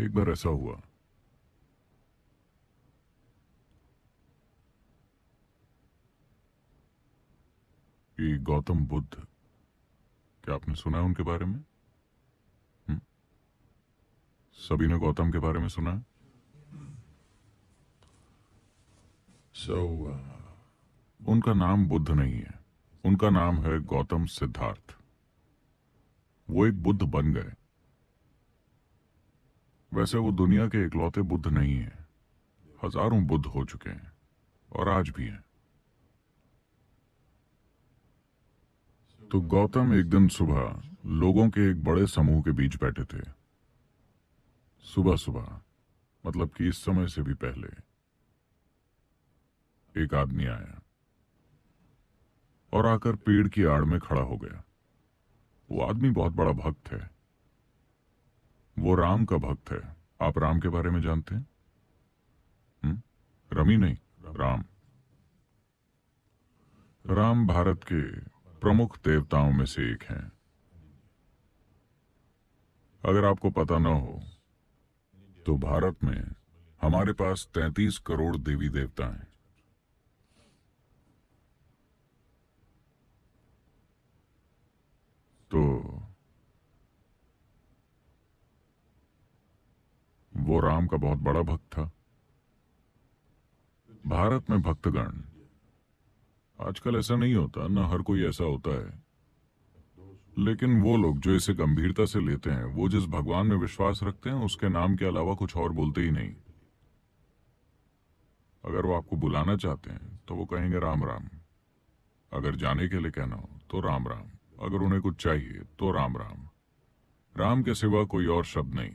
एक बार ऐसा हुआ कि गौतम बुद्ध, क्या आपने सुना है उनके बारे में? हम्म? सभी ने गौतम के बारे में सुना है। सो उनका नाम बुद्ध नहीं है, उनका नाम है गौतम सिद्धार्थ। वो एक बुद्ध बन गए। वैसे वो दुनिया के इकलौते बुद्ध नहीं है, हजारों बुद्ध हो चुके हैं और आज भी हैं। तो गौतम एक दिन सुबह लोगों के एक बड़े समूह के बीच बैठे थे। सुबह सुबह मतलब कि इस समय से भी पहले एक आदमी आया और आकर पेड़ की आड़ में खड़ा हो गया। वो आदमी बहुत बड़ा भक्त है, वो राम का भक्त है। आप राम के बारे में जानते हैं? रमी नहीं, राम। राम भारत के प्रमुख देवताओं में से एक हैं। अगर आपको पता न हो तो भारत में हमारे पास 33 करोड़ देवी देवता हैं। तो वो राम का बहुत बड़ा भक्त था। भारत में भक्तगण, आजकल ऐसा नहीं होता, ना हर कोई ऐसा होता है, लेकिन वो लोग जो इसे गंभीरता से लेते हैं, वो जिस भगवान में विश्वास रखते हैं उसके नाम के अलावा कुछ और बोलते ही नहीं। अगर वो आपको बुलाना चाहते हैं तो वो कहेंगे राम राम। अगर जाने के लिए कहना हो तो राम राम। अगर उन्हें कुछ चाहिए तो राम राम। राम के सिवा कोई और शब्द नहीं।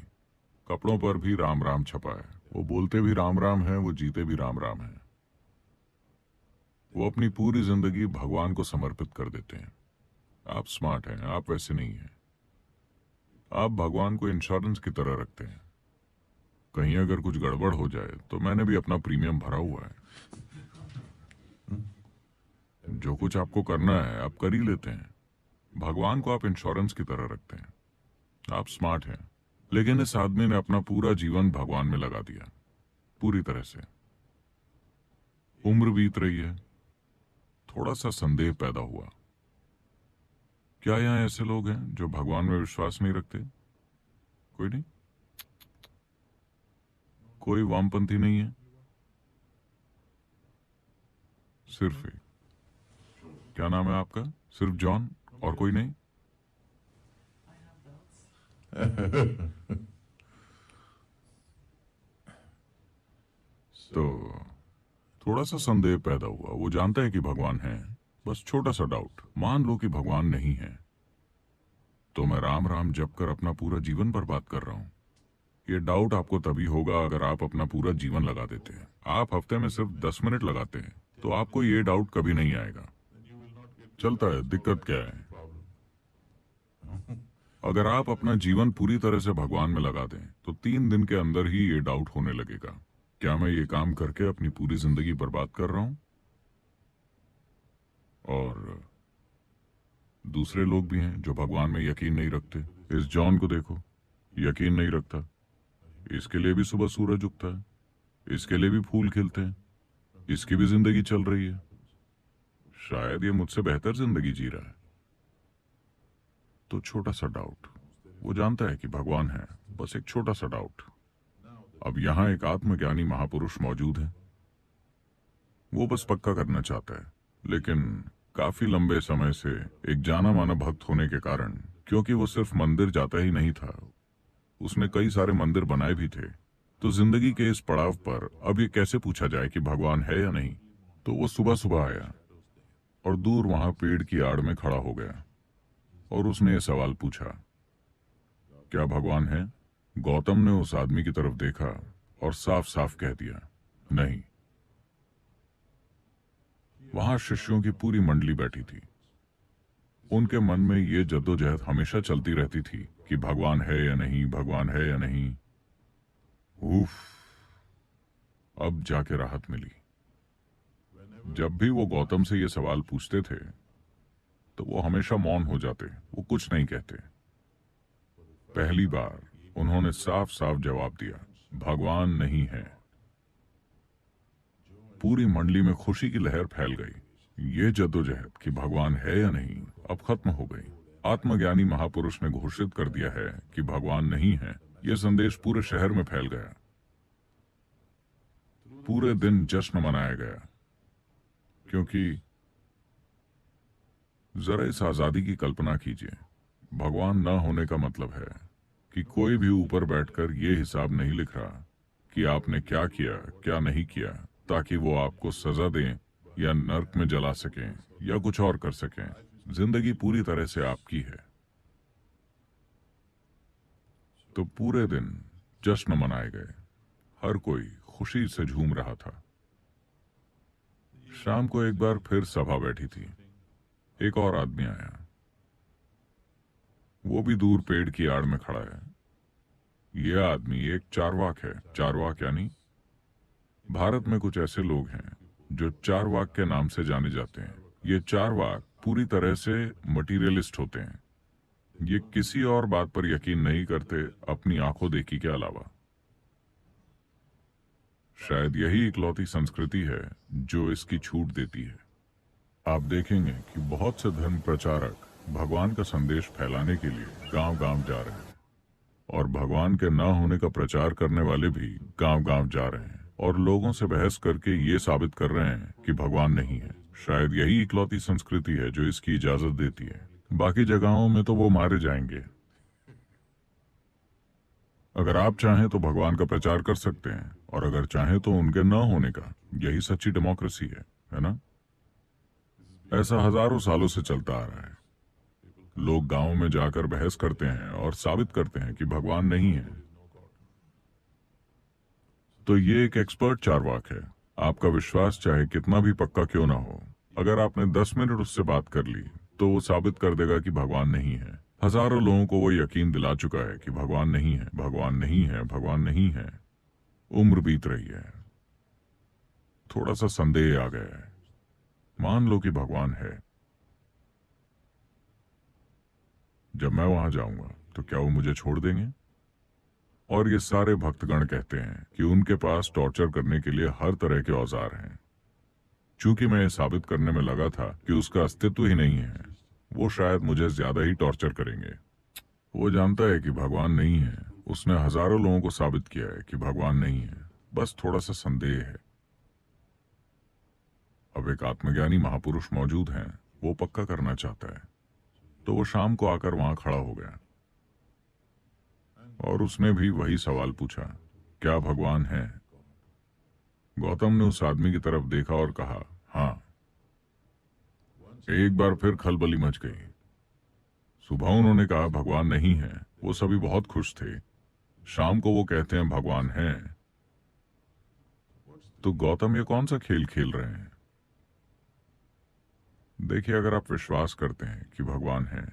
कपड़ों पर भी राम राम छपा है। वो बोलते भी राम राम है, वो जीते भी राम राम है। वो अपनी पूरी जिंदगी भगवान को समर्पित कर देते हैं। आप स्मार्ट हैं, आप वैसे नहीं हैं। आप भगवान को इंश्योरेंस की तरह रखते हैं। कहीं अगर कुछ गड़बड़ हो जाए तो मैंने भी अपना प्रीमियम भरा हुआ है। जो कुछ आपको करना है आप कर ही लेते हैं। भगवान को आप इंश्योरेंस की तरह रखते हैं। आप स्मार्ट हैं, लेकिन इस आदमी ने अपना पूरा जीवन भगवान में लगा दिया, पूरी तरह से। उम्र बीत रही है, थोड़ा सा संदेह पैदा हुआ। क्या यहाँ ऐसे लोग हैं जो भगवान में विश्वास नहीं रखते? कोई नहीं? कोई वामपंथी नहीं है? सिर्फ एक। क्या नाम है आपका? सिर्फ जॉन और कोई नहीं? तो थोड़ा सा संदेह पैदा हुआ। वो जानता है कि भगवान है, बस छोटा सा डाउट। मान लो कि भगवान नहीं है, तो मैं राम राम जप कर अपना पूरा जीवन बर्बाद कर रहा हूं। ये डाउट आपको तभी होगा अगर आप अपना पूरा जीवन लगा देते हैं। आप हफ्ते में सिर्फ 10 मिनट लगाते हैं तो आपको ये डाउट कभी नहीं आएगा। चलता है, दिक्कत क्या है? अगर आप अपना जीवन पूरी तरह से भगवान में लगा दें तो 3 दिन के अंदर ही ये डाउट होने लगेगा, क्या मैं ये काम करके अपनी पूरी जिंदगी बर्बाद कर रहा हूं? और दूसरे लोग भी हैं जो भगवान में यकीन नहीं रखते। इस जॉन को देखो, यकीन नहीं रखता। इसके लिए भी सुबह सूरज उगता है, इसके लिए भी फूल खिलते हैं, इसकी भी जिंदगी चल रही है। शायद ये मुझसे बेहतर जिंदगी जी रहा है। तो छोटा सा डाउट। वो जानता है कि भगवान है, बस एक छोटा सा डाउट। अब यहां एक आत्मज्ञानी महापुरुष मौजूद है। वो बस पक्का करना चाहता है, लेकिन काफी लंबे समय से एक जाना माना भक्त होने के कारण, क्योंकि वो सिर्फ मंदिर जाता ही नहीं था, उसने कई सारे मंदिर बनाए भी थे। तो जिंदगी के इस पड़ाव पर अब ये कैसे पूछा जाए कि भगवान है या नहीं? तो वो सुबह सुबह आया और दूर वहां पेड़ की आड़ में खड़ा हो गया और उसने ये सवाल पूछा, क्या भगवान है? गौतम ने उस आदमी की तरफ देखा और साफ साफ कह दिया, नहीं। वहां शिष्यों की पूरी मंडली बैठी थी। उनके मन में ये जद्दोजहद हमेशा चलती रहती थी कि भगवान है या नहीं, भगवान है या नहीं। उफ, अब जाके राहत मिली। जब भी वो गौतम से ये सवाल पूछते थे तो वो हमेशा मौन हो जाते, वो कुछ नहीं कहते। पहली बार उन्होंने साफ साफ जवाब दिया, भगवान नहीं है। पूरी मंडली में खुशी की लहर फैल गई। ये जद्दोजहद कि भगवान है या नहीं अब खत्म हो गई। आत्मज्ञानी महापुरुष ने घोषित कर दिया है कि भगवान नहीं है। यह संदेश पूरे शहर में फैल गया। पूरे दिन जश्न मनाया गया, क्योंकि जरा इस आजादी की कल्पना कीजिए। भगवान न होने का मतलब है कि कोई भी ऊपर बैठकर यह हिसाब नहीं लिख रहा कि आपने क्या किया क्या नहीं किया, ताकि वो आपको सजा दें या नर्क में जला सकें या कुछ और कर सकें। जिंदगी पूरी तरह से आपकी है। तो पूरे दिन जश्न मनाए गए। हर कोई खुशी से झूम रहा था। शाम को एक बार फिर सभा बैठी थी। एक और आदमी आया। वो भी दूर पेड़ की आड़ में खड़ा है। यह आदमी एक चारवाक है। चारवाक यानी भारत में कुछ ऐसे लोग हैं जो चारवाक के नाम से जाने जाते हैं। ये चारवाक पूरी तरह से मटीरियलिस्ट होते हैं। ये किसी और बात पर यकीन नहीं करते अपनी आंखों देखी के अलावा। शायद यही इकलौती संस्कृति है जो इसकी छूट देती है। आप देखेंगे कि बहुत से धर्म प्रचारक भगवान का संदेश फैलाने के लिए गांव-गांव जा रहे हैं, और भगवान के न होने का प्रचार करने वाले भी गांव-गांव जा रहे हैं और लोगों से बहस करके ये साबित कर रहे हैं कि भगवान नहीं है। शायद यही इकलौती संस्कृति है जो इसकी इजाजत देती है। बाकी जगहों में तो वो मारे जाएंगे। अगर आप चाहें तो भगवान का प्रचार कर सकते हैं, और अगर चाहें तो उनके न होने का। यही सच्ची डेमोक्रेसी है ना? ऐसा हजारों सालों से चलता आ रहा है। लोग गांव में जाकर बहस करते हैं और साबित करते हैं कि भगवान नहीं है। तो ये एक एक्सपर्ट चारवाक है। आपका विश्वास चाहे कितना भी पक्का क्यों ना हो, अगर आपने 10 मिनट उससे बात कर ली तो वो साबित कर देगा कि भगवान नहीं है। हजारों लोगों को वो यकीन दिला चुका है कि भगवान नहीं है, भगवान नहीं है, भगवान नहीं है। उम्र बीत रही है। थोड़ा सा संदेह आ गया है। मान लो कि भगवान है। जब मैं वहां जाऊंगा तो क्या वो मुझे छोड़ देंगे? और ये सारे भक्तगण कहते हैं कि उनके पास टॉर्चर करने के लिए हर तरह के औजार हैं। चूंकि मैं ये साबित करने में लगा था कि उसका अस्तित्व ही नहीं है, वो शायद मुझे ज्यादा ही टॉर्चर करेंगे। वो जानता है कि भगवान नहीं है। उसने हजारों लोगों को साबित किया है कि भगवान नहीं है। बस थोड़ा सा संदेह है। अब एक आत्मज्ञानी महापुरुष मौजूद हैं। वो पक्का करना चाहता है। तो वो शाम को आकर वहां खड़ा हो गया और उसने भी वही सवाल पूछा, क्या भगवान है? गौतम ने उस आदमी की तरफ देखा और कहा, हाँ। एक बार फिर खलबली मच गई। सुबह उन्होंने कहा भगवान नहीं है। वो सभी बहुत खुश थे। शाम को वो कहते हैं भगवान है। तो गौतम ये कौन सा खेल खेल रहे हैं? देखिए, अगर आप विश्वास करते हैं कि भगवान है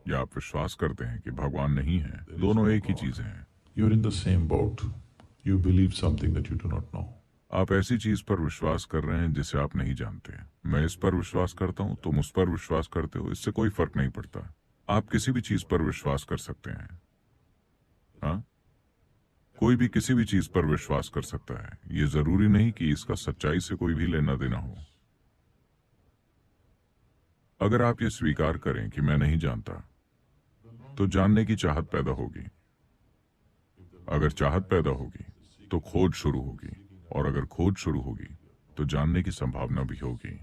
या आप विश्वास करते हैं कि भगवान नहीं है, दोनों एक ही चीज हैं। You're in the same boat. You believe something that you do not know. आप ऐसी चीज पर विश्वास कर रहे हैं जिसे आप नहीं जानते। मैं इस पर विश्वास करता हूं, तुम उस पर विश्वास करते हो, इससे कोई फर्क नहीं पड़ता। आप किसी भी चीज पर विश्वास कर सकते हैं। हाँ, कोई भी किसी भी चीज पर विश्वास कर सकता है। ये जरूरी नहीं कि इसका सच्चाई से कोई भी लेना देना हो। अगर आप ये स्वीकार करें कि मैं नहीं जानता, तो जानने की चाहत पैदा होगी। अगर चाहत पैदा होगी तो खोज शुरू होगी, और अगर खोज शुरू होगी तो जानने की संभावना भी होगी।